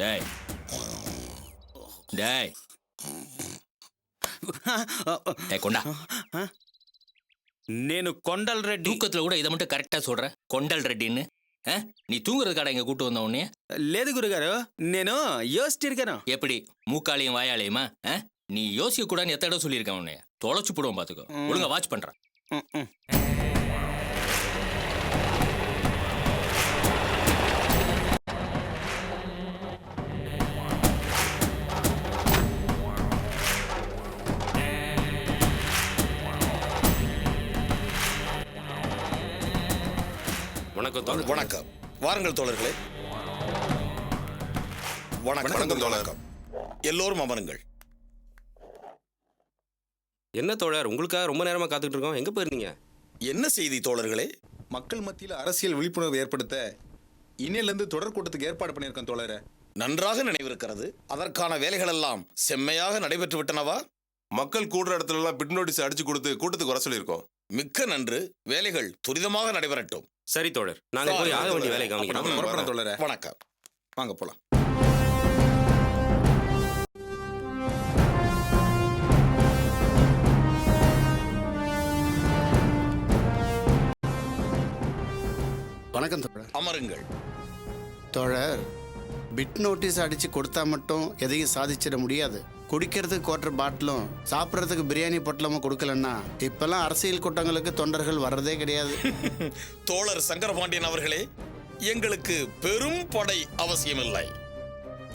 டேய் டேய் கொண்டா. నేను కొండల్ రెడ్డి. தூக்கத்துல கூட இதை மட்டும் கரெக்டா சொல்ற, కొండల్ రెడ్డిன்னு. நீ தூங்குறதுக்காட இங்க கூட்டு வந்த உடனே? లేదు గురుగారు, నేను யோசிச்சிருக்கேன். எப்படி மூக்காலையும் வாயாலையுமா? நீ யோசிக்க கூடாதுன்னு எத்தனை இடம் சொல்லியிருக்கேன் உன்னைய. தொலைச்சு போடுவோம் பாத்துக்கோ. ஒழுங்கா வாட்ச் பண்றேன். வணக்கம். வாருங்கள் தோழர்களே. வணக்கம் தோழர். எல்லோரும் அமருங்கள். என்ன தோழர், உங்களுக்காக ரொம்ப நேரமா காத்துக்கிட்டு இருக்கோம். எங்க போயிருந்தீங்க? என்ன செய்தி தோழர்களே? மக்கள் மத்தியில் அரசியல் விழிப்புணர்வு ஏற்படுத்த இன்னிலிருந்து தொடர் கூட்டத்துக்கு ஏற்பாடு பண்ணியிருக்கோம் தோழரே. நன்றாக நினைவிருக்கிறது. அதற்கான வேலைகள் எல்லாம் செம்மையாக நடைபெற்று விட்டனவா? மக்கள் கூடுற இடத்துல எல்லாம் பிட் நோட்டீஸ் அடிச்சு கொடுத்து கூட்டத்துக்கு வர சொல்லியிருக்கோம். மிக்க நன்று. வேலைகள் துரிதமாக நடைபெறட்டும். சரி தோழர், நாங்க போய் ஆக வேண்டிய வேலை கவனிக்கிறோம். தோழரே வணக்கம். வாங்க போலாம். வணக்கம் தோழர். அமருங்கள். தோழர், பிட் நோட்டீஸ் அடித்து கொடுத்தா மட்டும் எதையும் சாதிச்சிட முடியாது. குடிக்கிறதுக்கு குவார்டர் பாட்டிலும் சாப்பிட்றதுக்கு பிரியாணி பொட்டலமும் கொடுக்கலன்னா இப்பெல்லாம் அரசியல் கூட்டங்களுக்கு தொண்டர்கள் வர்றதே கிடையாது. தோழர் சங்கரபாண்டியன் அவர்களே, எங்களுக்கு பெரும் படை அவசியமில்லை.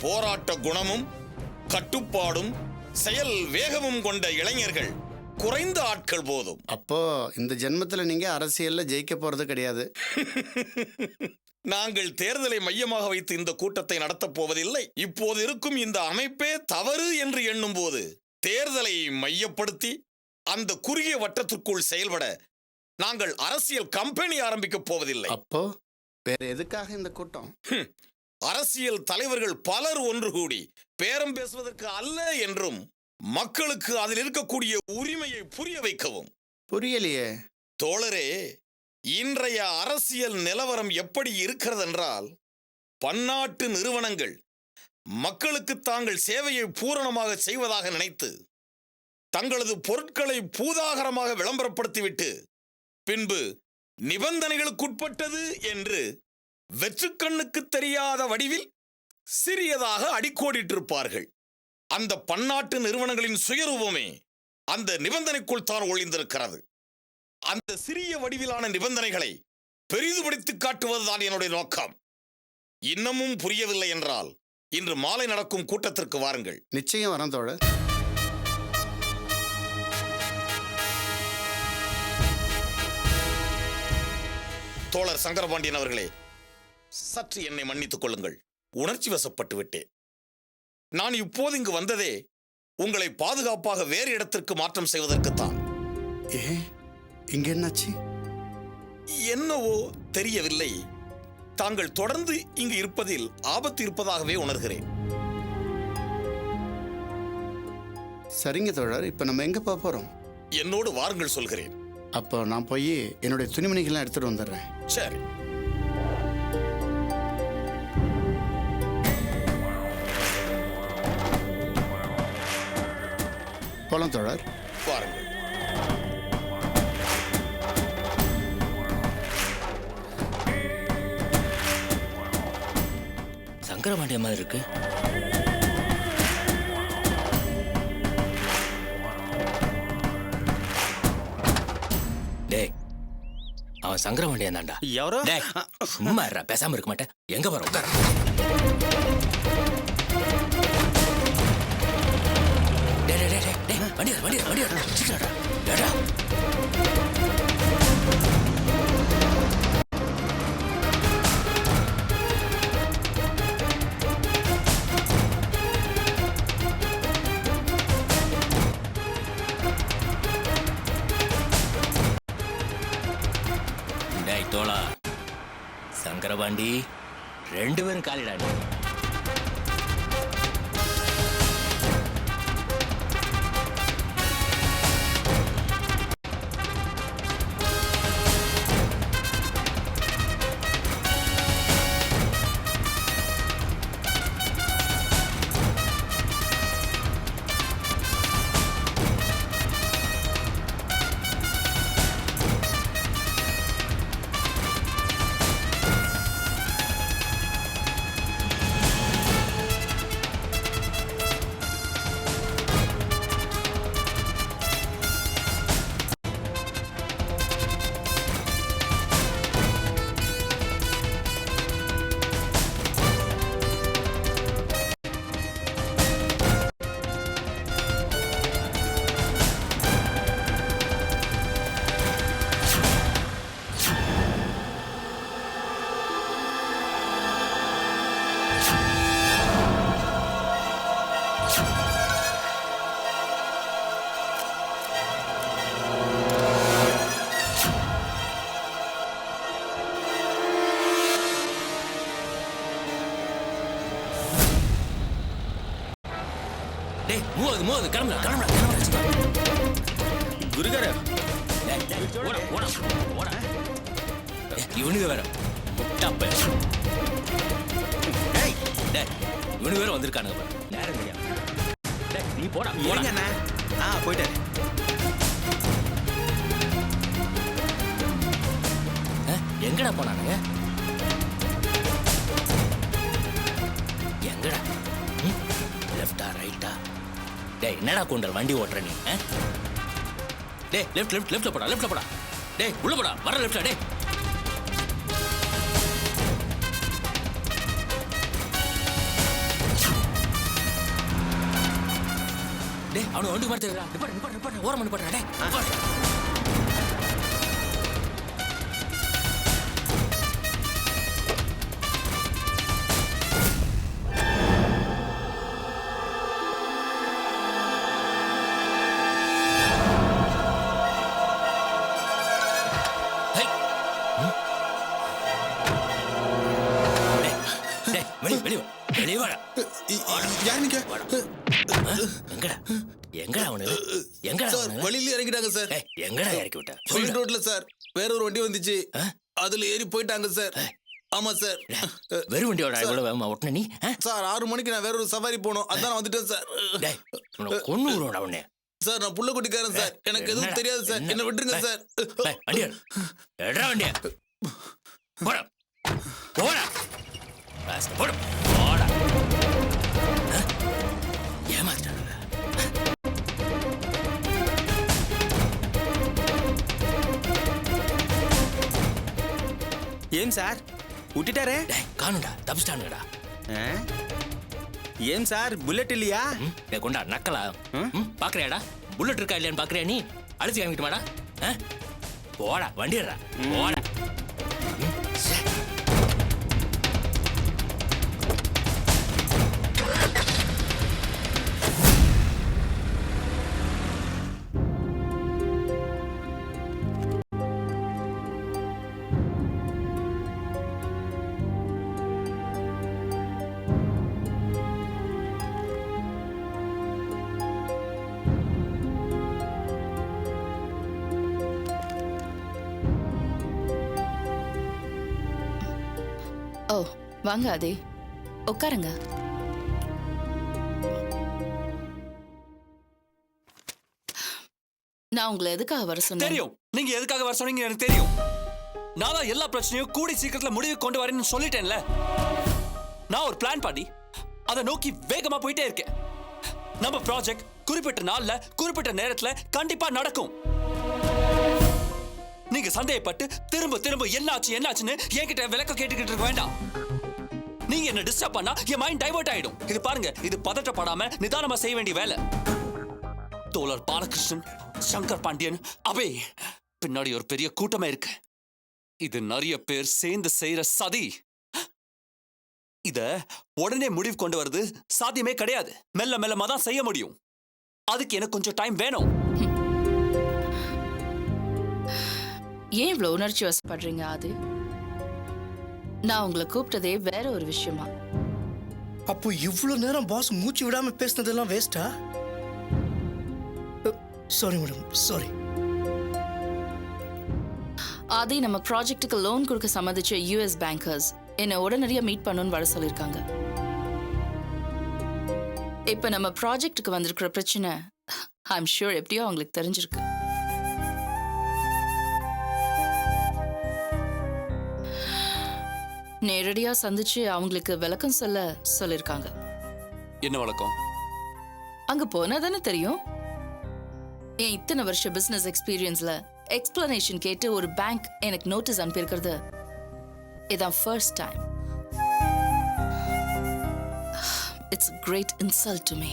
போராட்ட குணமும் கட்டுப்பாடும் செயல் வேகமும் கொண்ட இளைஞர்கள் குறைந்த ஆட்கள் போதும். அப்போ இந்த ஜென்மத்துல நீங்க அரசியல்ல ஜெயிக்க போறது கிடையாது. நாங்கள் தேர்தலை மையமாக வைத்து இந்த கூட்டத்தை நடத்தப் போவதில்லை. இப்போது இருக்கும் இந்த அமைப்பே தவறு என்று எண்ணும் போது தேர்தலை மையப்படுத்தி அந்த குறுகிய வட்டத்திற்குள் செயல்பட நாங்கள் அரசியல் கம்பெனி ஆரம்பிக்கப் போவதில்லை. அப்போ வேற எதுக்காக இந்த கூட்டம்? அரசியல் தலைவர்கள் பலர் ஒன்று கூடி பேரம் பேசுவதற்கு அல்ல என்றும் மக்களுக்கு அதில் இருக்கக்கூடிய உரிமையை புரிய வைக்கவும். புரியலையே தோழரே, இன்றைய அரசியல் நிலவரம் எப்படி இருக்கிறது என்றால், பன்னாட்டு நிறுவனங்கள் மக்களுக்கு தாங்கள் சேவையை பூரணமாக செய்வதாக நினைத்து தங்களது பொருட்களை பூதாகரமாக விளம்பரப்படுத்திவிட்டு பின்பு நிபந்தனைகளுக்குட்பட்டது என்று வெற்றுக்கண்ணுக்கு தெரியாத வடிவில் சிறியதாக அடிக்கோடிட்டிருப்பார்கள். அந்த பன்னாட்டு நிறுவனங்களின் சுயரூபமே அந்த நிபந்தனைக்குள் தான் ஒளிந்திருக்கிறது. அந்த சிறிய வடிவிலான நிபந்தனைகளை பெரிதுபடுத்தி காட்டுவதுதான் என்னுடைய நோக்கம். இன்னமும் புரியவில்லை என்றால் இன்று மாலை நடக்கும் கூட்டத்திற்கு வாருங்கள். நிச்சயம் வரோம் தோழர். தோழர் சங்கரபாண்டியன் அவர்களே, சற்று என்னை மன்னித்துக் கொள்ளுங்கள். உணர்ச்சி வசப்பட்டு விட்டேன். நான் இப்போது இங்கு வந்ததே உங்களை பாதுகாப்பாக வேறு இடத்திற்கு மாற்றம் செய்வதற்குத்தான். இங்க என்னாச்சு? என்னவோ தெரியவில்லை. தாங்கள் தொடர்ந்து இங்கு இருப்பதில் ஆபத்து இருப்பதாகவே உணர்கிறேன். சரிங்க தோழர், இப்ப நம்ம எங்க போறோம்? என்னோடு வாருங்கள் சொல்கிறேன். அப்போ நான் போய் என்னுடைய துணிமணிகள்லாம் எடுத்துட்டு வந்துடுறேன். சரி. போலாம் தோழர். வாருங்கள். சங்கரபாண்டிய மாதிரி இருக்கு. டேய், அவன் சங்கரபாண்டியன் தான்டா. ఎవరు? டேய், சும்மா இருடா, பேசாம இருக்க மாட்டேன். எங்க வர உட்கார. வண்டி வண்டி வண்டி சீக்கிரம்டா. டேடா டேய் தோளா, சங்கரபாண்டி ரெண்டு பேரும் காலிடாடி. டேய் மூவாது கிளம்புடா குருகாரு இவனுக்கு வேற முட்டாப்ப இவனுக்கு வேற வந்திருக்கானுங்க பாரு. நேரம் தெரியாது. டேய், நீ போடா இருங்கண்ணா. போயிட்டாரு. எங்கடா போனானுங்க எங்கடா லெஃப்டா ரைட்டா டேய் என்னடா கொண்டல் வண்டி ஓட்டுற நீ டேய் லெஃப்ட்ல போடா டேய் உள்ள போடா வர லெஃப்டா டேய் டேய் அவன வண்டி மாத்துறா நிப்பாட்டு ஓரம் நிப்பாட்டுடா டேய் நிப்பாட்டு. வெளியே வாடா யார் நீங்க எங்கடா அவனு எங்கடா சார் அவனு? வழியில இறங்கிட்டாங்க சார் ஏய், எங்கடா இறக்கி விட்ட மெயின் ரோட்ல சார் வேற ஒரு வண்டி வந்துச்சு அதுல ஏறி போயிட்டாங்க சார் ஆமா சார் வெறும் வண்டியோட இவ்வளவு வேகமா ஓட்டுன நீ சார் 6 மணிக்கு நான் வேற ஒரு சவாரி போனோம் அதான் நான் வந்துட்டேன் சார் டேய் உன்னை கொன்னு விடுவோம்டா உன்னை சார் நான் புள்ள குட்டிக்காரன் சார் எனக்கு எதுவும் தெரியாது சார் என்ன விட்டுருங்க சார் வண்டியா எட்ரா வண்டியா போடா போடா போடா போடா ஏமாத்தானுங்க ఏం సార్ ఉట్టిటారే டேய் காணுடா தப்பிச்சிட்டானுங்கடா ఏం సార్ బుల్లెట్ இல்லையா டேய் கொண்டா நக்கலா பாக்குறியாடா புல்லட் இருக்கா இல்லையான்னு பாக்குறியா நீ அழுத்தி வாங்கிட்டு வாடா போடா வண்டிடுறா போடா ஓ வாங்க ஆதி உட்காருங்க. நான் உங்களை எதுக்காக வர சொன்னேன்? தெரியும் நீங்க எதுக்காக வர சொன்னீங்க எனக்கு தெரியும். நான் தான் எல்லா பிரச்சனையும் கூடி சீக்கிரத்துல முடிவு கொண்டு வரேன்னு சொல்லிட்டேன்ல. நான் ஒரு பிளான் பண்ணி அதை நோக்கி வேகமா போயிட்டே இருக்கேன். நம்ம ப்ராஜெக்ட் குறிப்பிட்ட நாள்ல குறிப்பிட்ட நேரத்துல கண்டிப்பா நடக்கும். நீங்க சந்தேகப்பட்டு திரும்ப திரும்ப என்னாச்சுன்னு என்கிட்ட விளக்கம் கேட்டுக்கிட்டு இருக்க வேண்டாம். நீங்க என்ன டிஸ்டர்ப் பண்ணா என் மைண்ட் டைவர்ட் ஆயிடும். இது பாருங்க, இது பதட்டப்படாம நிதானமா செய்ய வேண்டிய வேலை. தோழர் பாலகிருஷ்ணன், சங்கர் பாண்டியன், அபே பின்னாடி ஒரு பெரிய கூட்டமே இருக்கு. இது நிறைய பேர் சேர்ந்து செய்யற சதி. இத உடனே முடிவு கொண்டு வருது சாத்தியமே கிடையாது. மெல்ல மெல்லமா தான் செய்ய முடியும். அதுக்கு எனக்கு கொஞ்சம் டைம் வேணும். ஏன் இவ்வளவு உணர்ச்சி வசப்படுறீங்க ஆதி? நான் உங்களை கூப்பிட்டதே வேற ஒரு விஷயமா. அப்போ இவ்வளவு நேரம் பாஸ் மூச்சு விடாம பேசினதெல்லாம் வேஸ்டா? Sorry madam, sorry. ஆதி, நம்ம ப்ராஜெக்ட்டுக்கு லோன் கொடுக்க சம்மதிச்ச யூஎஸ் பேங்கர்ஸ் என்னை உடனடியா மீட் பண்ணணும்னு வர சொல்லியிருக்காங்க. இப்ப நம்ம ப்ராஜெக்ட்டுக்கு வந்திருக்கிற பிரச்சனை ஐ எம் ஷூர் எப்படியோ அவங்களுக்கு தெரிஞ்சிருக்கு. நேரடியா சந்திச்சு அவங்களுக்கு விளக்கம் சொல்லிருக்காங்க. என்ன வழக்கம்? அங்க போனா தானே தெரியும். என் இத்தனை வருஷ பிசினஸ் எக்ஸ்பீரியன்ஸ்ல எக்ஸ்பிளனேஷன் கேட்டு ஒரு பேங்க் எனக்கு நோட்டீஸ் அனுப்பியிருக்கிறது இதான் first time. It's great insult to me.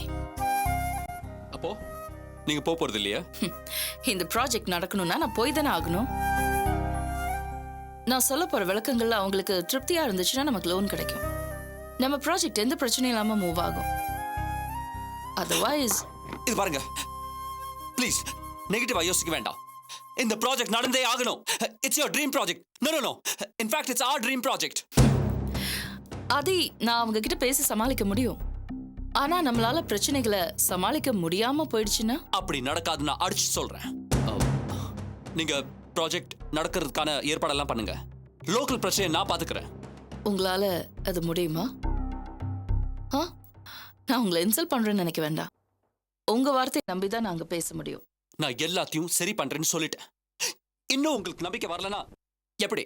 அப்போ நீங்க போறது இல்லையா? இந்த ப்ராஜெக்ட் நடக்கணும்னா நான் போய் தானே ஆகணும். நான் சொல்ல போற விளக்கங்கள்ல அவங்களுக்கு திருப்தியா இருந்துச்சுன்னா நமக்கு லோன் கிடைக்கும். நம்ம ப்ராஜெக்ட் எந்த பிரச்சனையும் இல்லாம மூவ் ஆகும். அதர்வைஸ் இது பாருங்க, ப்ளீஸ் நெகட்டிவா யோசிக்க வேண்டாம். இந்த ப்ராஜெக்ட் நடந்தே ஆகணும். It's your dream project. No. In fact it's our dream project. Aadhi, நான் அவங்க கிட்ட பேசி சமாளிக்க முடியும். ஆனா நம்மளால பிரச்சனைகளை சமாளிக்க முடியாம போயிடுச்சுன்னா அப்படி நடக்காதுன்னு நான் அடிச்சு சொல்றேன். நீங்க ப்ராஜெக்ட் நடக்கிறதுக்கான ஏற்பாடெல்லாம் பண்ணுங்க. லோக்கல் பிரச்சனையை நான் பாத்துக்கிறேன். உங்களால அது முடியுமா? நான் உங்களை இன்சல்ட் பண்றேன்னு நினைக்க வேண்டாம். உங்க வார்த்தையை நம்பிதான் நாங்க பேச முடியும். நான் எல்லாத்தையும் சரி பண்றேன்னு சொல்லிட்டேன். இன்னும் உங்களுக்கு நம்பிக்கை வரலனா எப்படி?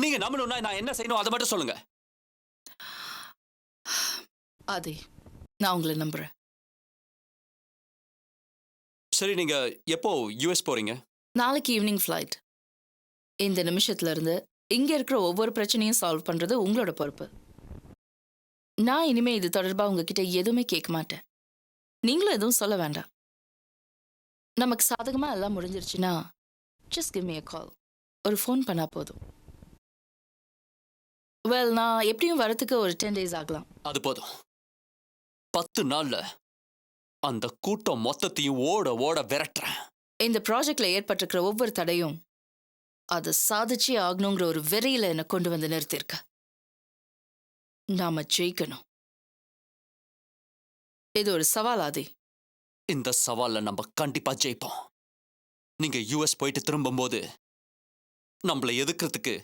நீங்க நம்பணும்னா நான் என்ன செய்யணும் அதை மட்டும் சொல்லுங்க. ஆதி, நான் உங்களை நம்புறேன். சரி, நீங்க எப்போ யுஎஸ் போறீங்க? நாளைக்கு ஈவினிங் ஃப்ளைட். இந்த நிமிஷத்துல இருந்து இங்க இருக்கிற ஒவ்வொரு பிரச்சனையும் சால்வ் பண்றது உங்களோட பொறுப்பு. நான் இனிமே இது தொடர்பா உங்ககிட்ட எதுவுமே கேட்க மாட்டேன். நீங்களும் எதுவும் சொல்ல வேண்டாம். நமக்கு சாதகமா எல்லாம் முடிஞ்சிருச்சுன்னா just give me a call. ஒரு ஃபோன் பண்ணா போதும். வெல், நான் எப்படியும் வரத்துக்கு ஒரு 10 days ஆகலாம். அது போதும். 10 நாள்ல அந்த கூட்டம் மொத்தத்தையும் ஓட ஓட விரட்டுறேன். இந்த ப்ராஜெக்ட்ல ஏற்பட்டிருக்கிற ஒவ்வொரு தடையும் அதை சாதிச்சே ஆகணுங்கிற ஒரு வெறியில என்னை கொண்டு வந்து நிறுத்திருக்க. நாம ஜெயிக்கணும். இது ஒரு சவால் ஆதி. இந்த சவால்ல நம்ம கண்டிப்பா ஜெயிப்போம். நீங்க யுஎஸ் போயிட்டு திரும்பும்போது நம்மள எதிர்க்கிறதுக்கு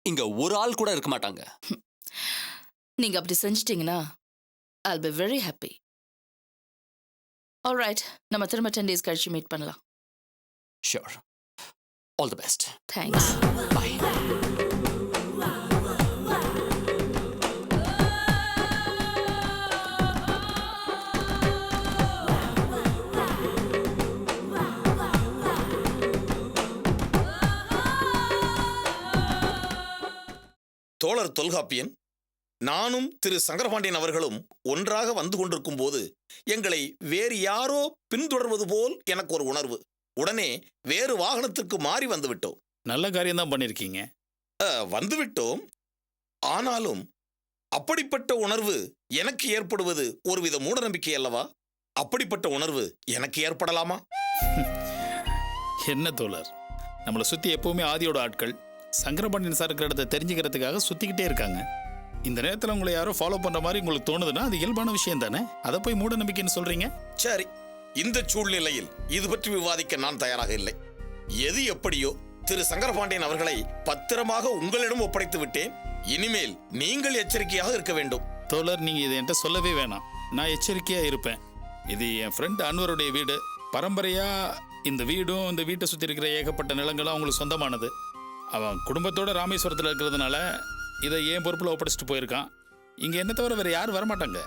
இங்க ஒரு ஆள் கூட இருக்க மாட்டாங்க. நீங்க அப்படி செஞ்சிட்டீங்கன்னா I'll be very happy. All right, நம்ம திரும்ப 10 days கழிச்சு மீட் பண்ணலாம். Sure. All the best. Thanks. Bye. தோழர் தொல்காப்பியன், நானும் திரு சங்கரபாண்டியன் அவர்களும் ஒன்றாக வந்து கொண்டிருக்கும் போது எங்களை வேறு யாரோ பின்தொடர்வது போல் எனக்கு ஒரு உணர்வு. உடனே வேறு வாகனத்திற்கு மாறி வந்துவிட்டோம். நல்ல காரியம் தான் பண்ணிருக்கீங்க. வந்துவிட்டோம். ஆனாலும் அப்படிப்பட்ட உணர்வு எனக்கு ஏற்படுவது ஒருவித மூடநம்பிக்கை அல்லவா? அப்படிப்பட்ட உணர்வு எனக்கு ஏற்படலாமா? என்ன தோழர், நம்மளை சுத்தி எப்பவுமே ஆதியோட ஆட்கள் சங்கரபாண்டியன் சார் இருக்கிற இடத்தை தெரிஞ்சுக்கிறதுக்காக சுத்திக்கிட்டே இருக்காங்க. இந்த நேரத்தில் உங்களை யாரோ ஃபாலோ பண்ற மாதிரி உங்களுக்கு தோணுதுன்னா அது இயல்பான விஷயம் தானே. அதை போய் மூட நம்பிக்கைன்னு சொல்றீங்க. சரி, இந்த சூழ்நிலையில் இது பற்றி விவாதிக்க நான் தயாராக இல்லை. எது எப்படியோ திரு சங்கரபாண்டியன் அவர்களை பத்திரமாக உங்களிடம் ஒப்படைத்து விட்டேன். இனிமேல் நீங்கள் எச்சரிக்கையாக இருக்க வேண்டும். தோழர், நீங்க இதை என்கிட்ட சொல்லவே வேணாம். நான் எச்சரிக்கையா இருப்பேன். இது என் ஃப்ரெண்ட் அன்வருடைய வீடு. பரம்பரையா இந்த வீடும் இந்த வீட்டை சுற்றி இருக்கிற ஏகப்பட்ட நிலங்களும் அவங்களுக்கு சொந்தமானது. அவன் குடும்பத்தோட ராமேஸ்வரத்தில் இருக்கிறதுனால இதை ஏன் பொறுப்பில் ஒப்படைச்சிட்டு போயிருக்கான். இங்கே என்ன தவிர வேறு யாரும் வரமாட்டாங்க.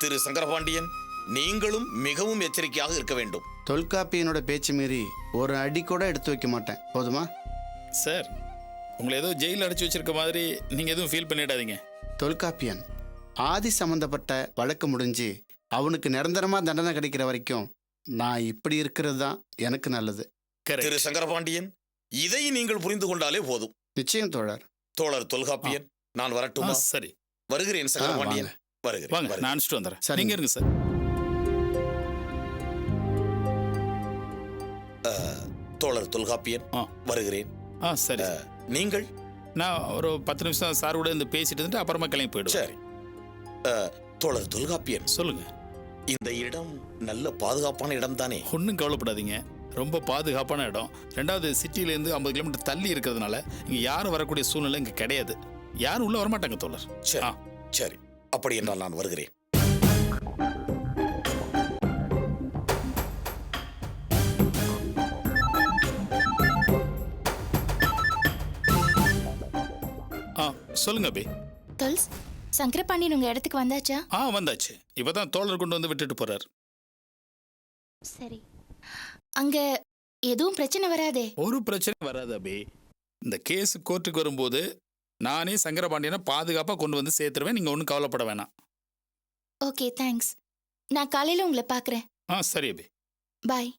திரு சங்கரபாண்டியன், நீங்களும் மிகவும் எச்சரிக்கையாக இருக்க வேண்டும். தொல்காப்பியனோட பேச்சு மீறி ஒரு அடி கூட எடுத்து வைக்க மாட்டேன். போதுமா சார்? உங்களை ஏதோ ஜெயிலில் அடைச்சி வச்சிருக்க மாதிரி நீங்கள் எதுவும் ஃபீல் பண்ணிடாதீங்க. தொல்காப்பியன், ஆதி சம்பந்தப்பட்ட வழக்கு முடிஞ்சு அவனுக்கு நிரந்தரமாக தண்டனை கிடைக்கிற வரைக்கும் நான் இப்படி இருக்கிறது தான் எனக்கு நல்லது. திரு சங்கரபாண்டியன், இதை நீங்கள் புரிந்து கொண்டாலே போதும். நிச்சயம் தோழர். தோழர் தொல்காப்பியன், நான் வரட்டுமா? சரி, வருகிறேன் சங்கரபாண்டியன். வருகிறேன். வாங்க, நான் அனுப்பிச்சிட்டு வந்துடுறேன். சரி. நீங்க இருங்க சார். தோழர் தொல்காப்பியன், வருகிறேன். சரி. நீங்கள்? நான் ஒரு 10 நிமிஷம் சார் கூட இருந்து பேசிட்டு இருந்துட்டு அப்புறமா கிளம்பி போயிடுவேன். சரி. தோழர் தொல்காப்பியன், சொல்லுங்க. இந்த இடம் நல்ல பாதுகாப்பான இடம் தானே? ஒன்றும் கவலைப்படாதீங்க, ரொம்ப பாதுகாப்பான இடம். ரெண்டாவது, சிட்டிலேருந்து 50 கிலோமீட்டர் தள்ளி இருக்கிறதுனால இங்கே யாரும் வரக்கூடிய சூழ்நிலை இங்கே கிடையாது. யாரும் உள்ள வரமாட்டாங்க தோழர். சரி, சரி. அப்படி என்றால் நான் வருகிறேன். சொல்லுங்க அபி. தொல்ஸ், சங்கரபாண்டியன் உங்க இடத்துக்கு வந்தாச்சா? வந்தாச்சு. இப்பதான் தோழர் கொண்டு வந்து விட்டுட்டு போறார். சரி. அங்க எதுவும் பிரச்சனை வராதே? ஒரு பிரச்சனை வராது அபி. இந்த கேஸ் கோர்ட்டுக்கு வரும்போது நானே சங்கரபாண்டியனை பாதுகாப்பாக கொண்டு வந்து சேர்த்துருவேன். நீங்க ஒன்றும் கவலைப்பட வேணாம். Okay, thanks. நான் காலையில உங்களை பார்க்குறேன். சரி அபி. பாய்.